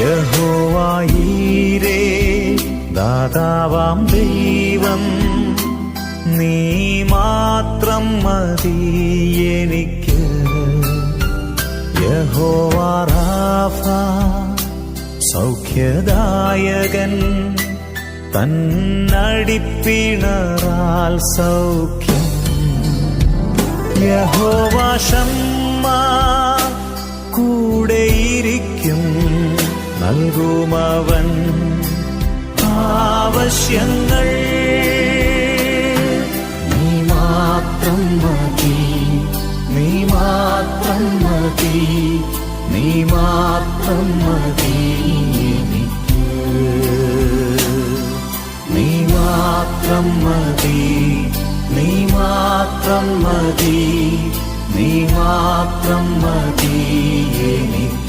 യഹോവയീരേ ദാതാവാം ദൈവം, നീ മാത്രം മതി എനിക്ക്. യഹോവ റാഫ സൗഖ്യദായകൻ, തന്നടിപ്പിണറാൽ സൗഖ്യം. യഹോവ ശമ്മ കൂടെയിരിക്കും, നൽകുമവൻ ആവശ്യങ്ങൾ. നീ മാത്രം മതി, നീ മാത്രം മതി, നീ മാത്രം മതി എനിക്ക്. നീ മാത്രം മതി, നീ മാത്രം മതി, നീ മാത്രം മതി എനിക്ക്.